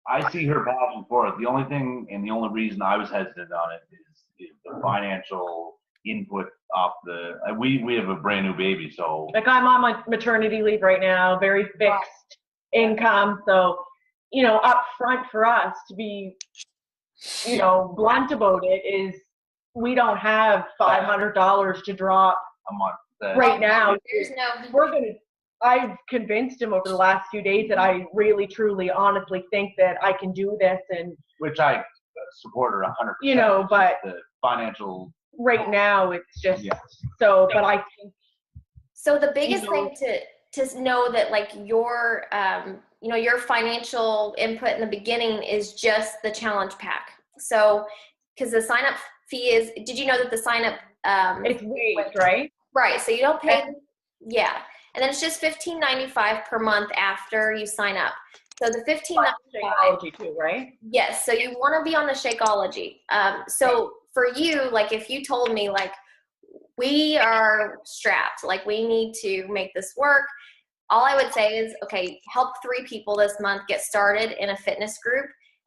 I see her passion for it. The only thing and the only reason I was hesitant on it is the financial input off the. We have a brand new baby, so like I'm on my maternity leave right now, very fixed income. So, up front for us to be, blunt about it is we don't have $500 to drop a month right now. I've convinced him over the last few days that I really, truly, honestly think that I can do this, and which I support her 100%. But the financial right now it's just so. But I think so. The biggest thing to know that like your your financial input in the beginning is just the challenge pack. So because the sign up fee is. Did you know that the sign up it's waived, right? Right. So you don't pay. Yeah. And then it's just $15.95 per month after you sign up. So the $15.95 Shakeology too, right? Yes. So you want to be on the Shakeology. So for you, like if you told me like we are strapped, like we need to make this work, all I would say is, okay, help 3 people this month get started in a fitness group,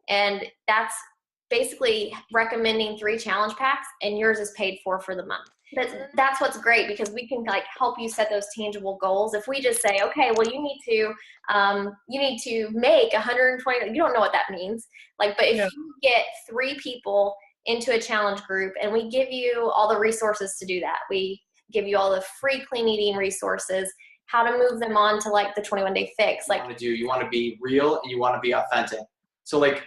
and that's basically recommending 3 challenge packs, and yours is paid for the month. That's what's great, because we can like help you set those tangible goals. If we just say, okay, well, you need to make 120, you don't know what that means. Like, but if you get 3 people into a challenge group and we give you all the resources to do that, we give you all the free clean eating resources, how to move them on to like the 21-day fix. Like you want to be real and you want to be authentic. So like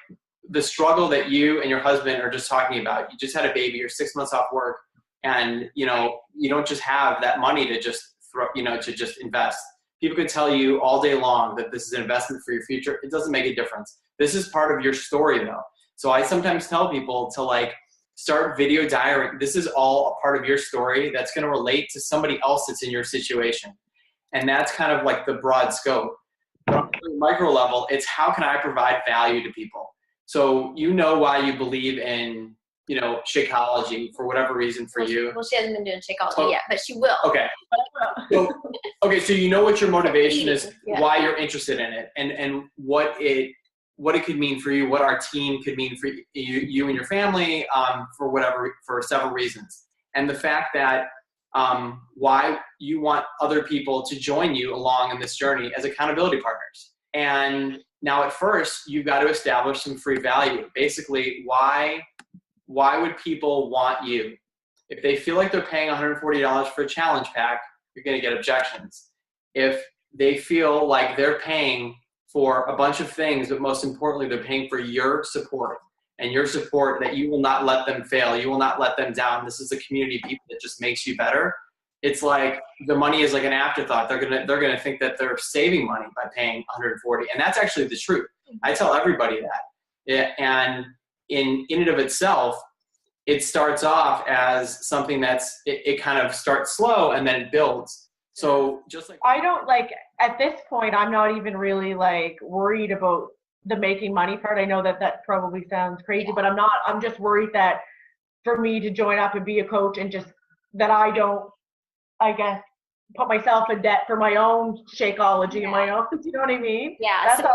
the struggle that you and your husband are just talking about, you just had a baby, you're 6 months off work, and you don't just have that money to just throw, to just invest. People could tell you all day long that this is an investment for your future. It doesn't make a difference. This is part of your story though. So I sometimes tell people to like start video diary. This is all a part of your story that's going to relate to somebody else that's in your situation. And that's kind of like the broad scope. But on the micro level, it's how can I provide value to people? So why you believe in Shakeology for whatever reason for you. Well, she hasn't been doing Shakeology yet, but she will. Okay. So what your motivation is, why you're interested in it, and what it could mean for you, what our team could mean for you and your family, for several reasons. And the fact that why you want other people to join you along in this journey as accountability partners. And now at first, you've got to establish some free value. Basically, why would people want you? If they feel like they're paying $140 for a challenge pack, you're going to get objections. If they feel like they're paying for a bunch of things, but most importantly, they're paying for your support, and your support that you will not let them fail. You will not let them down. This is a community of people that just makes you better. It's like the money is like an afterthought. They're gonna think that they're saving money by paying $140, and that's actually the truth. I tell everybody that. And in and of itself, it starts off as something it kind of starts slow and then it builds. So just like I don't at this point, I'm not even really worried about the making money part. I know that probably sounds crazy, but I'm not. I'm just worried that for me to join up and be a coach and just that I don't, I guess, put myself in debt for my own Shakeology and my own, you know what I mean? Yeah. That's so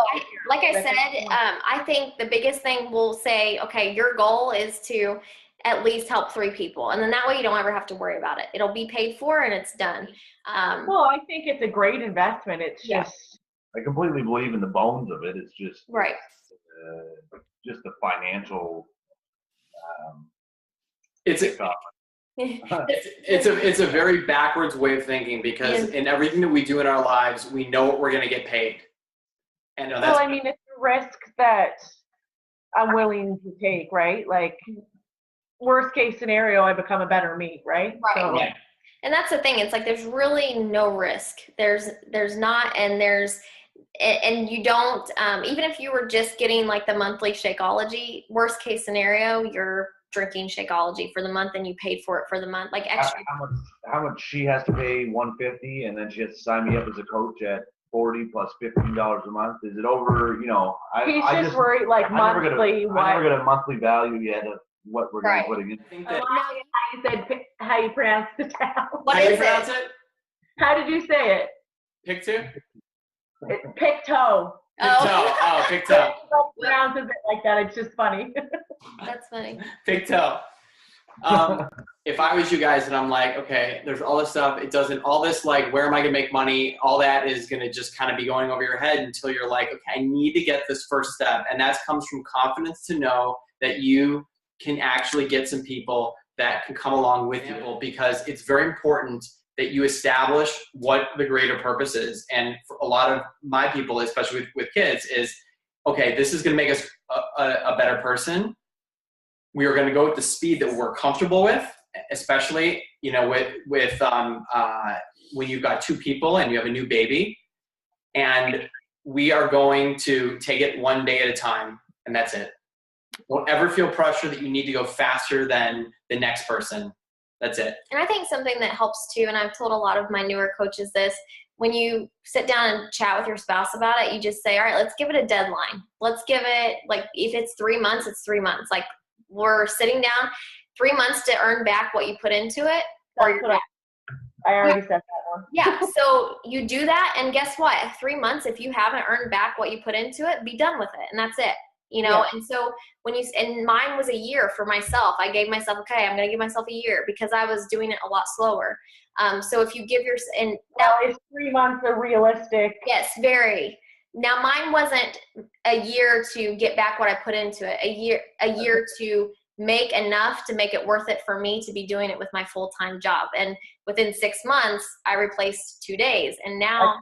like I said, I think the biggest thing we'll say, okay, your goal is to at least help 3 people. And then that way you don't ever have to worry about it. It'll be paid for and it's done. Well, I think it's a great investment. It's just. I completely believe in the bones of it. It's just. Right. Just the financial. It's a very backwards way of thinking, because in everything that we do in our lives, we know what we're going to get paid. And it's a risk that I'm willing to take, right? Like, worst case scenario, I become a better me, right? Right. So, yeah. And that's the thing. It's like there's really no risk. There's not, and you don't. Even if you were just getting like the monthly Shakeology, worst case scenario, you're drinking Shakeology for the month and you paid for it for the month, like extra. How much she has to pay? $150, and then she has to sign me up as a coach at $40 plus $15 a month. Is it over? He's just worried monthly. I never got a monthly value yet of what we're going to put in. How you pronounce the town? What is it? How did you say it? Pictou? Pictou. Big toe. Pronounces it like that. It's just funny. That's funny. Big toe. If I was you guys and I'm like, okay, there's all this stuff. It doesn't, all this, like, where am I going to make money? All that is going to just kind of be going over your head until you're like, okay, I need to get this first step. And that comes from confidence to know that you can actually get some people that can come along with you, because it's very important that you establish what the greater purpose is. And for a lot of my people, especially with kids, is, okay, this is going to make us a better person. We are going to go at the speed that we're comfortable with, especially, you know, with when you've got two people and you have a new baby, and we are going to take it one day at a time, and that's it. Don't ever feel pressure that you need to go faster than the next person. That's it. And I think something that helps too, and I've told a lot of my newer coaches this, when you sit down and chat with your spouse about it, you just say, all right, let's give it a deadline. Let's give it, like, if it's 3 months, it's 3 months. Like, we're sitting down 3 months to earn back what you put into it. I already said that one. Yeah, so you do that, and guess what? 3 months, if you haven't earned back what you put into it, be done with it, and that's it. You know, and so and mine was a year for myself. I gave myself, okay, I'm going to give myself a year, because I was doing it a lot slower. So if you give and now is 3 months a realistic? Yes, very. Now mine wasn't a year to get back what I put into it. A year to make enough to make it worth it for me to be doing it with my full-time job. And within 6 months, I replaced 2 days. And now,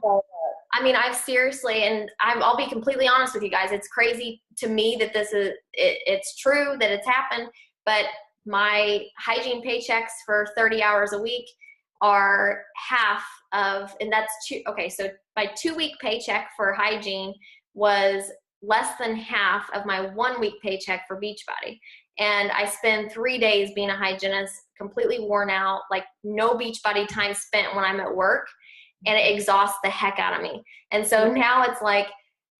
I mean, I've seriously, and I'll be completely honest with you guys, it's crazy to me that this is, it's true that it's happened, but my hygiene paychecks for 30 hours a week are half of, and that's so my 2-week paycheck for hygiene was less than half of my 1-week paycheck for Beachbody. And I spend 3 days being a hygienist, completely worn out, like no Beachbody time spent when I'm at work, and it exhausts the heck out of me. And so now it's like,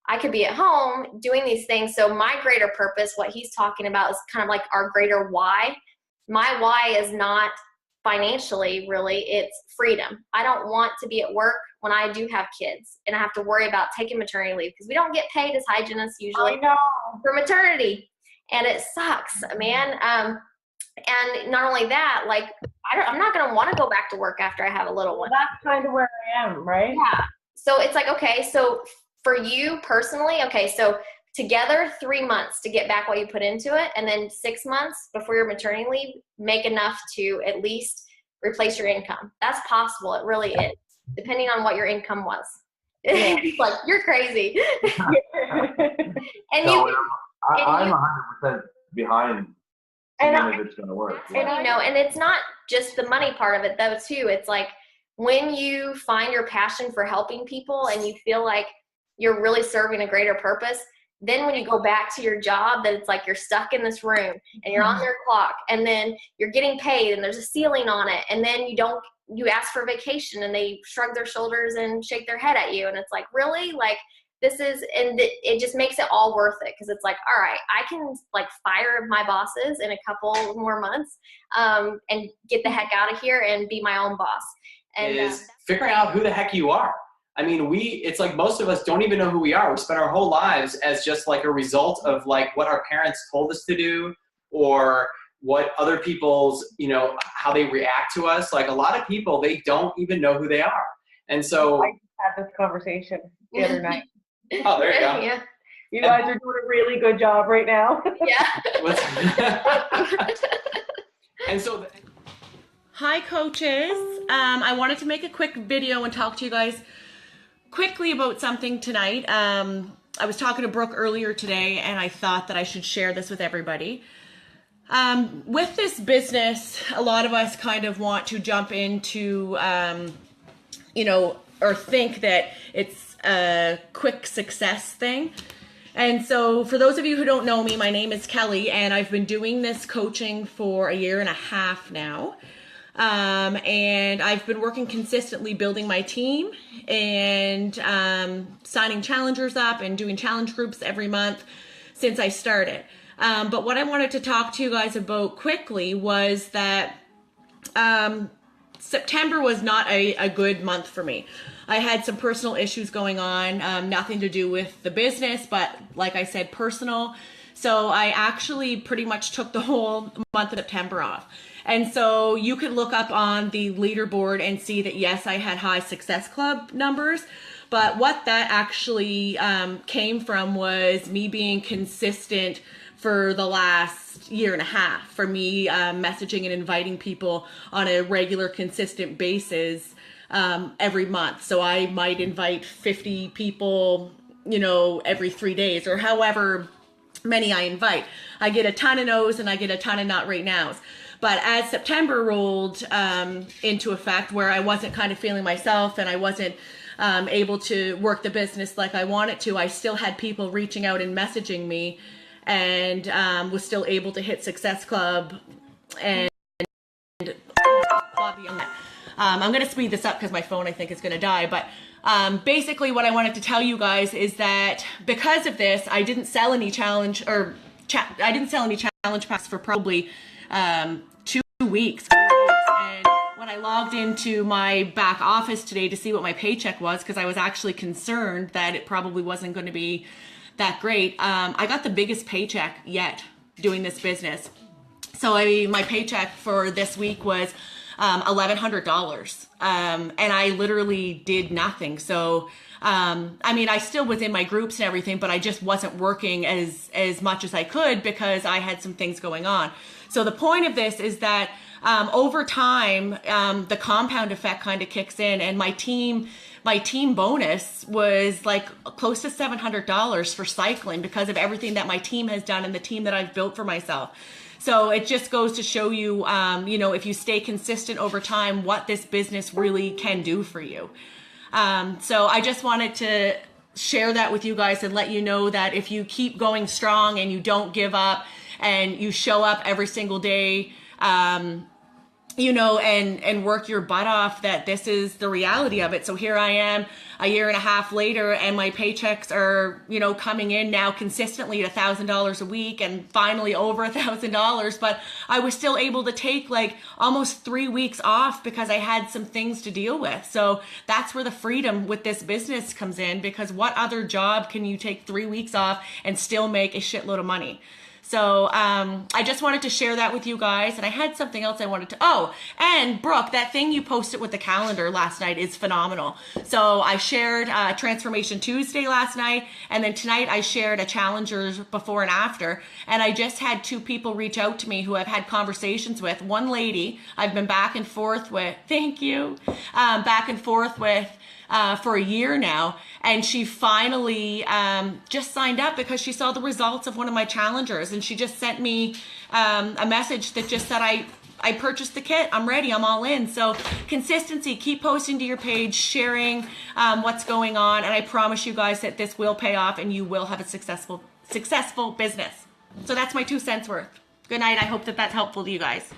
I could be at home doing these things. So my greater purpose, what he's talking about, is kind of like our greater why. My why is not financially, really, it's freedom. I don't want to be at work when I do have kids and I have to worry about taking maternity leave, because we don't get paid as hygienists usually for maternity. And it sucks, man. And not only that, like, I'm not going to want to go back to work after I have a little one. That's kind of where I am, right? Yeah. So it's like, okay, so for you personally, okay, so together 3 months to get back what you put into it, and then 6 months before your maternity leave, make enough to at least replace your income. That's possible. It really is, depending on what your income was. Yeah. Like, you're crazy. And no, I'm 100% behind seeing if it's going to work. And you know, and it's not just the money part of it though too. It's like when you find your passion for helping people and you feel like you're really serving a greater purpose, then when you go back to your job, that it's like you're stuck in this room and you're on your clock, and then you're getting paid and there's a ceiling on it, and then you ask for vacation and they shrug their shoulders and shake their head at you, and it's like, really? Like, this is, and it just makes it all worth it, because it's like, all right, I can like fire my bosses in a couple more months and get the heck out of here and be my own boss. And is figuring out who the heck you are. I mean, it's like most of us don't even know who we are. We spend our whole lives as just like a result of like what our parents told us to do, or what other people's, you know, how they react to us. Like, a lot of people, they don't even know who they are. And so I just had this conversation the other night. Oh, there you go. Yeah. You guys are doing a really good job right now. Yeah. And so hi coaches, I wanted to make a quick video and talk to you guys quickly about something tonight. I was talking to Brooke earlier today, and I thought that I should share this with everybody. With this business, a lot of us kind of want to jump into, you know, or think that it's a quick success thing. And so for those of you who don't know me, my name is Kelly, and I've been doing this coaching for 1.5 years now. And I've been working consistently building my team and signing challengers up and doing challenge groups every month since I started. But what I wanted to talk to you guys about quickly was that September was not a good month for me. I had some personal issues going on, nothing to do with the business, but like I said, personal. So I actually pretty much took the whole month of September off. And so you could look up on the leaderboard and see that, yes, I had high Success Club numbers. But what that actually came from was me being consistent for the last year and a half, for me messaging and inviting people on a regular, consistent basis every month. So I might invite 50 people, every 3 days, or however many I invite. I get a ton of no's and I get a ton of not right nows. But as September rolled into effect, where I wasn't kind of feeling myself and I wasn't able to work the business like I wanted to, I still had people reaching out and messaging me, and was still able to hit Success Club and I'm going to speed this up because my phone, I think, is going to die. But basically what I wanted to tell you guys is that because of this, I didn't sell any challenge packs for probably 2 weeks. And when I logged into my back office today to see what my paycheck was, because I was actually concerned that it probably wasn't going to be that great, I got the biggest paycheck yet doing this business. So my paycheck for this week was $1,100, and I literally did nothing. So I still was in my groups and everything, but I just wasn't working as much as I could because I had some things going on. So the point of this is that over time, the compound effect kind of kicks in, and my team bonus was like close to $700 for cycling because of everything that my team has done and the team that I've built for myself. So it just goes to show you, if you stay consistent over time, what this business really can do for you. So I just wanted to share that with you guys and let you know that if you keep going strong and you don't give up and you show up every single day, and work your butt off, that this is the reality of it. So here I am a year and a half later, and my paychecks are, coming in now consistently at $1,000 a week and finally over $1,000. But I was still able to take like almost 3 weeks off because I had some things to deal with. So that's where the freedom with this business comes in, because what other job can you take 3 weeks off and still make a shitload of money? So I just wanted to share that with you guys. And I had something else I wanted to, and Brooke, that thing you posted with the calendar last night is phenomenal. So I shared Transformation Tuesday last night, and then tonight I shared a Challengers before and after. And I just had 2 people reach out to me who I've had conversations with. One lady I've been back and forth with, for a year now, and she finally just signed up because she saw the results of one of my challengers, and she just sent me a message that just said, I purchased the kit, I'm ready, I'm all in. So consistency, keep posting to your page, sharing what's going on, and I promise you guys that this will pay off and you will have a successful business. So that's my 2 cents worth. Good night. I hope that that's helpful to you guys.